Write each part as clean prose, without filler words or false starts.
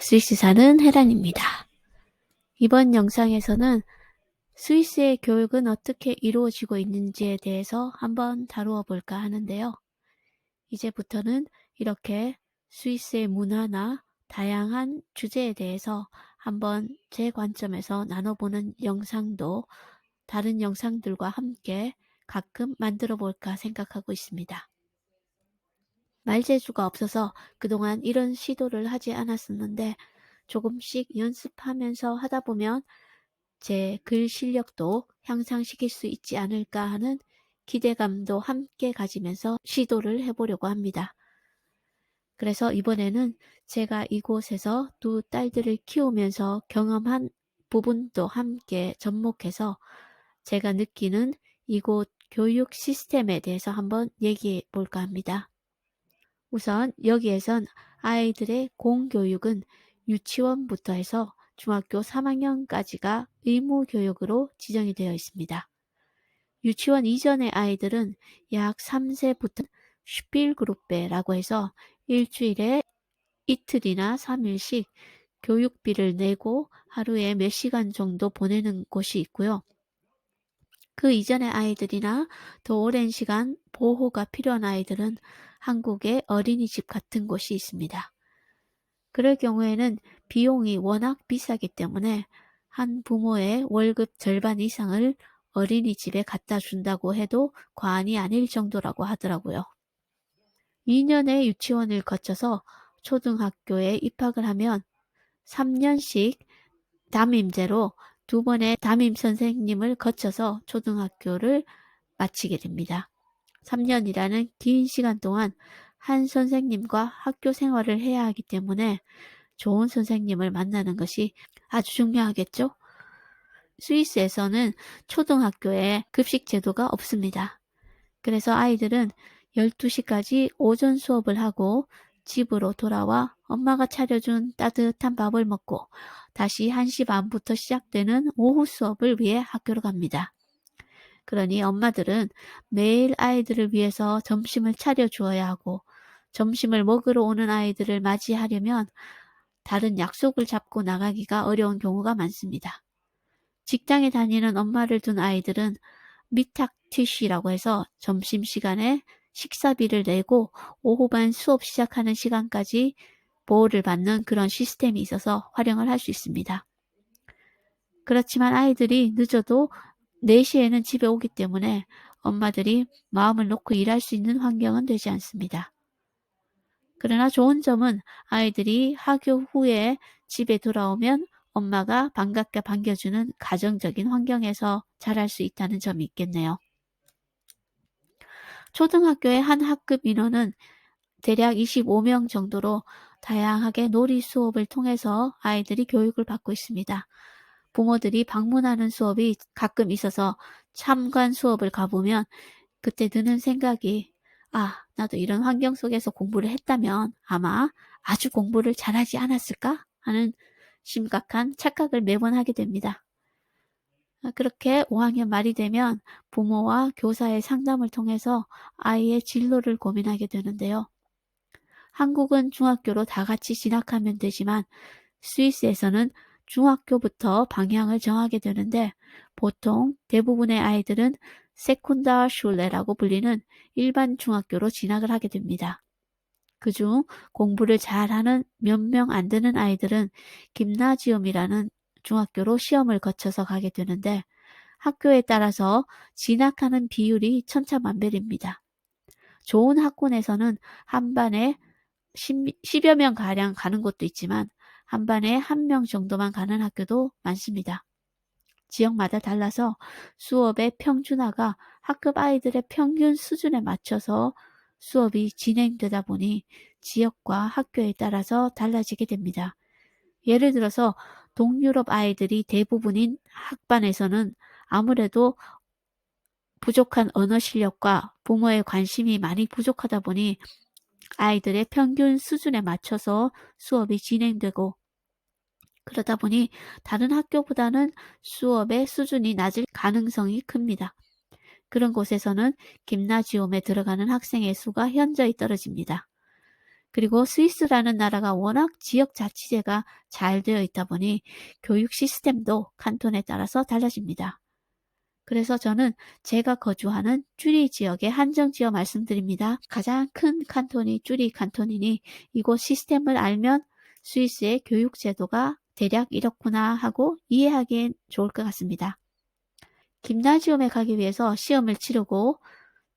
스위스 사는 헤란입니다. 이번 영상에서는 스위스의 교육은 어떻게 이루어지고 있는지에 대해서 한번 다루어 볼까 하는데요. 이제부터는 이렇게 스위스의 문화나 다양한 주제에 대해서 한번 제 관점에서 나눠보는 영상도 다른 영상들과 함께 가끔 만들어 볼까 생각하고 있습니다. 말재주가 없어서 그동안 이런 시도를 하지 않았었는데 조금씩 연습하면서 하다 보면 제 글 실력도 향상시킬 수 있지 않을까 하는 기대감도 함께 가지면서 시도를 해보려고 합니다. 그래서 이번에는 제가 이곳에서 두 딸들을 키우면서 경험한 부분도 함께 접목해서 제가 느끼는 이곳 교육 시스템에 대해서 한번 얘기해 볼까 합니다. 우선 여기에선 아이들의 공교육은 유치원부터 해서 중학교 3학년까지가 의무교육으로 지정이 되어 있습니다. 유치원 이전의 아이들은 약 3세부터 슈필그룹베라고 해서 일주일에 이틀이나 3일씩 교육비를 내고 하루에 몇 시간 정도 보내는 곳이 있고요. 그 이전의 아이들이나 더 오랜 시간 보호가 필요한 아이들은 한국의 어린이집 같은 곳이 있습니다. 그럴 경우에는 비용이 워낙 비싸기 때문에 한 부모의 월급 절반 이상을 어린이집에 갖다 준다고 해도 과언이 아닐 정도라고 하더라고요. 2년의 유치원을 거쳐서 초등학교에 입학을 하면 3년씩 담임제로 2번의 담임 선생님을 거쳐서 초등학교를 마치게 됩니다. 3년이라는 긴 시간 동안 한 선생님과 학교 생활을 해야 하기 때문에 좋은 선생님을 만나는 것이 아주 중요하겠죠? 스위스에서는 초등학교에 급식 제도가 없습니다. 그래서 아이들은 12시까지 오전 수업을 하고 집으로 돌아와 엄마가 차려준 따뜻한 밥을 먹고 다시 1시 반부터 시작되는 오후 수업을 위해 학교로 갑니다. 그러니 엄마들은 매일 아이들을 위해서 점심을 차려주어야 하고 점심을 먹으러 오는 아이들을 맞이하려면 다른 약속을 잡고 나가기가 어려운 경우가 많습니다. 직장에 다니는 엄마를 둔 아이들은 미탁티시라고 해서 점심시간에 식사비를 내고 오후반 수업 시작하는 시간까지 보호를 받는 그런 시스템이 있어서 활용을 할 수 있습니다. 그렇지만 아이들이 늦어도 4시에는 집에 오기 때문에 엄마들이 마음을 놓고 일할 수 있는 환경은 되지 않습니다. 그러나 좋은 점은 아이들이 학교 후에 집에 돌아오면 엄마가 반갑게 반겨주는 가정적인 환경에서 자랄 수 있다는 점이 있겠네요. 초등학교의 한 학급 인원은 대략 25명 정도로 다양하게 놀이 수업을 통해서 아이들이 교육을 받고 있습니다. 부모들이 방문하는 수업이 가끔 있어서 참관 수업을 가보면 그때 드는 생각이 나도 이런 환경 속에서 공부를 했다면 아마 아주 공부를 잘하지 않았을까 하는 심각한 착각을 매번 하게 됩니다. 그렇게 5학년 말이 되면 부모와 교사의 상담을 통해서 아이의 진로를 고민하게 되는데요. 한국은 중학교로 다 같이 진학하면 되지만 스위스에서는 중학교부터 방향을 정하게 되는데 보통 대부분의 아이들은 세쿤다 슐레라고 불리는 일반 중학교로 진학을 하게 됩니다. 그중 공부를 잘하는 몇 명 안 되는 아이들은 김나지움이라는 중학교로 시험을 거쳐서 가게 되는데 학교에 따라서 진학하는 비율이 천차만별입니다. 좋은 학군에서는 한 반에 10여 명 가량 가는 곳도 있지만 한 반에 1명 정도만 가는 학교도 많습니다. 지역마다 달라서 수업의 평준화가 학급 아이들의 평균 수준에 맞춰서 수업이 진행되다 보니 지역과 학교에 따라서 달라지게 됩니다. 예를 들어서 동유럽 아이들이 대부분인 학반에서는 아무래도 부족한 언어 실력과 부모의 관심이 많이 부족하다 보니 아이들의 평균 수준에 맞춰서 수업이 진행되고 그러다 보니 다른 학교보다는 수업의 수준이 낮을 가능성이 큽니다. 그런 곳에서는 김나지움에 들어가는 학생의 수가 현저히 떨어집니다. 그리고 스위스라는 나라가 워낙 지역자치제가 잘 되어 있다 보니 교육 시스템도 칸톤에 따라서 달라집니다. 그래서 저는 제가 거주하는 쭈리 지역에 한정지어 말씀드립니다. 가장 큰 칸톤이 쭈리 칸톤이니 이곳 시스템을 알면 스위스의 교육 제도가 대략 이렇구나 하고 이해하기엔 좋을 것 같습니다. 김나지움에 가기 위해서 시험을 치르고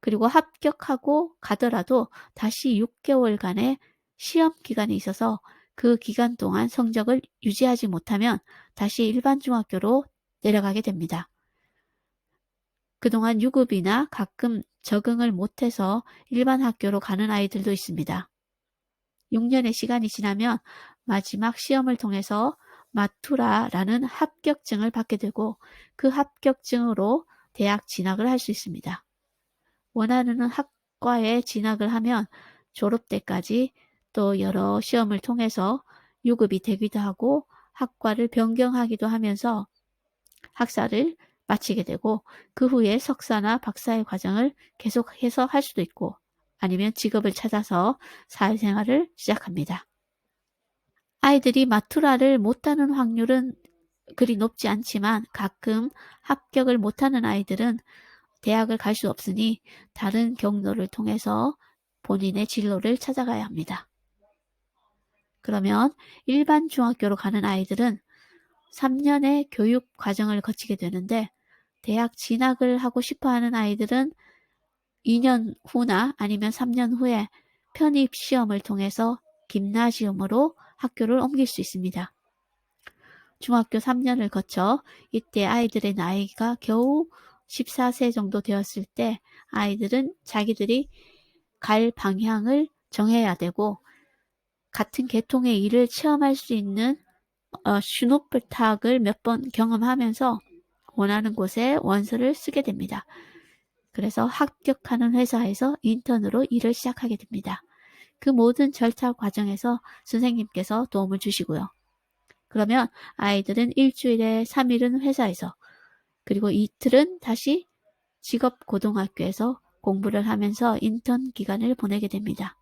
그리고 합격하고 가더라도 다시 6개월간의 시험 기간이 있어서 그 기간 동안 성적을 유지하지 못하면 다시 일반 중학교로 내려가게 됩니다. 그동안 유급이나 가끔 적응을 못해서 일반 학교로 가는 아이들도 있습니다. 6년의 시간이 지나면 마지막 시험을 통해서 마투라라는 합격증을 받게 되고 그 합격증으로 대학 진학을 할 수 있습니다. 원하는 학과에 진학을 하면 졸업 때까지 또 여러 시험을 통해서 유급이 되기도 하고 학과를 변경하기도 하면서 학사를 마치게 되고 그 후에 석사나 박사의 과정을 계속해서 할 수도 있고 아니면 직업을 찾아서 사회생활을 시작합니다. 아이들이 마투라를 못하는 확률은 그리 높지 않지만 가끔 합격을 못하는 아이들은 대학을 갈 수 없으니 다른 경로를 통해서 본인의 진로를 찾아가야 합니다. 그러면 일반 중학교로 가는 아이들은 3년의 교육 과정을 거치게 되는데 대학 진학을 하고 싶어하는 아이들은 2년 후나 아니면 3년 후에 편입 시험을 통해서 김나지움으로 학교를 옮길 수 있습니다. 중학교 3년을 거쳐 이때 아이들의 나이가 겨우 14세 정도 되었을 때 아이들은 자기들이 갈 방향을 정해야 되고 같은 계통의 일을 체험할 수 있는 슈노플탁을 몇 번 경험하면서 원하는 곳에 원서를 쓰게 됩니다. 그래서 합격하는 회사에서 인턴으로 일을 시작하게 됩니다. 그 모든 절차 과정에서 선생님께서 도움을 주시고요. 그러면 아이들은 일주일에 3일은 회사에서 그리고 이틀은 다시 직업고등학교에서 공부를 하면서 인턴 기간을 보내게 됩니다.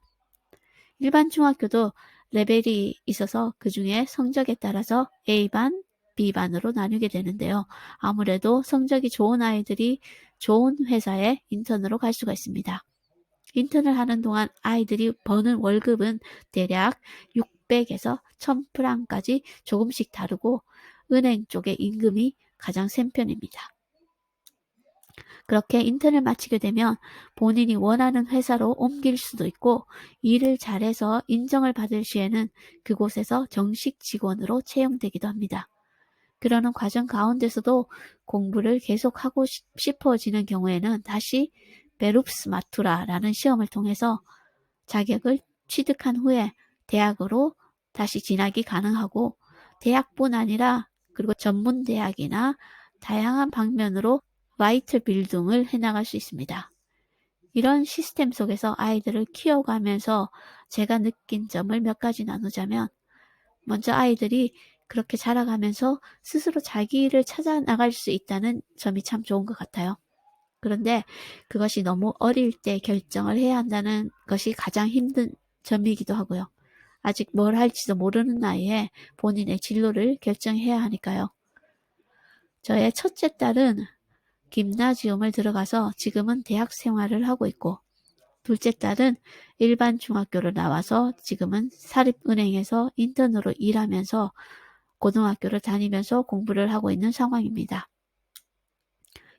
일반 중학교도 레벨이 있어서 그 중에 성적에 따라서 A반, B반으로 나누게 되는데요. 아무래도 성적이 좋은 아이들이 좋은 회사에 인턴으로 갈 수가 있습니다. 인턴을 하는 동안 아이들이 버는 월급은 대략 600에서 1000프랑까지 조금씩 다르고 은행 쪽의 임금이 가장 센 편입니다. 그렇게 인턴을 마치게 되면 본인이 원하는 회사로 옮길 수도 있고 일을 잘해서 인정을 받을 시에는 그곳에서 정식 직원으로 채용되기도 합니다. 그러는 과정 가운데서도 공부를 계속하고 싶어지는 경우에는 다시 베룹스 마투라라는 시험을 통해서 자격을 취득한 후에 대학으로 다시 진학이 가능하고 대학뿐 아니라 그리고 전문 대학이나 다양한 방면으로 와이트 빌딩을 해나갈 수 있습니다. 이런 시스템 속에서 아이들을 키워가면서 제가 느낀 점을 몇 가지 나누자면 먼저 아이들이 그렇게 자라가면서 스스로 자기를 찾아 나갈 수 있다는 점이 참 좋은 것 같아요. 그런데 그것이 너무 어릴 때 결정을 해야 한다는 것이 가장 힘든 점이기도 하고요. 아직 뭘 할지도 모르는 나이에 본인의 진로를 결정해야 하니까요. 저의 첫째 딸은 김나지움을 들어가서 지금은 대학 생활을 하고 있고 둘째 딸은 일반 중학교를 나와서 지금은 사립은행에서 인턴으로 일하면서 고등학교를 다니면서 공부를 하고 있는 상황입니다.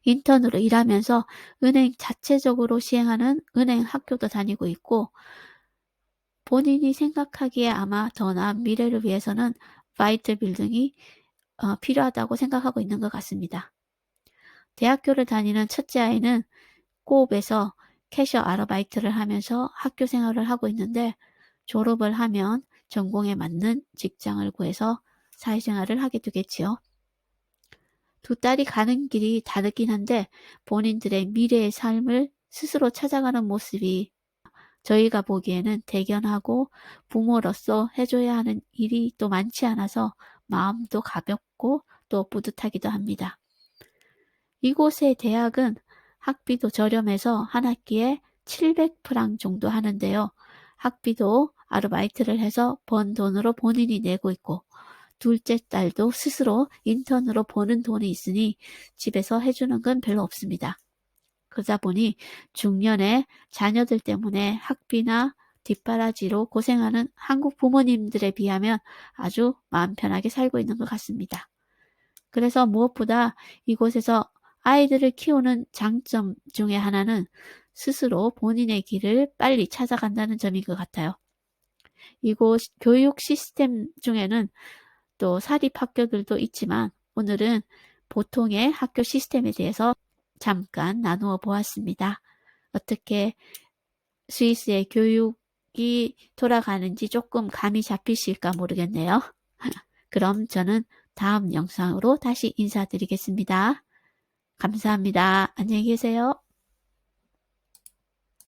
인턴으로 일하면서 은행 자체적으로 시행하는 은행 학교도 다니고 있고 본인이 생각하기에 아마 더 나은 미래를 위해서는 바이트 빌딩이 필요하다고 생각하고 있는 것 같습니다. 대학교를 다니는 첫째 아이는 코옵에서 캐셔 아르바이트를 하면서 학교 생활을 하고 있는데 졸업을 하면 전공에 맞는 직장을 구해서 사회생활을 하게 되겠지요. 두 딸이 가는 길이 다르긴 한데 본인들의 미래의 삶을 스스로 찾아가는 모습이 저희가 보기에는 대견하고 부모로서 해줘야 하는 일이 또 많지 않아서 마음도 가볍고 또 뿌듯하기도 합니다. 이곳의 대학은 학비도 저렴해서 한 학기에 700프랑 정도 하는데요. 학비도 아르바이트를 해서 번 돈으로 본인이 내고 있고 둘째 딸도 스스로 인턴으로 버는 돈이 있으니 집에서 해주는 건 별로 없습니다. 그러다 보니 중년에 자녀들 때문에 학비나 뒷바라지로 고생하는 한국 부모님들에 비하면 아주 마음 편하게 살고 있는 것 같습니다. 그래서 무엇보다 이곳에서 아이들을 키우는 장점 중에 하나는 스스로 본인의 길을 빨리 찾아간다는 점인 것 같아요. 이곳 교육 시스템 중에는 또 사립 학교들도 있지만 오늘은 보통의 학교 시스템에 대해서 잠깐 나누어 보았습니다. 어떻게 스위스의 교육이 돌아가는지 조금 감이 잡히실까 모르겠네요. 그럼 저는 다음 영상으로 다시 인사드리겠습니다. 감사합니다. 안녕히 계세요.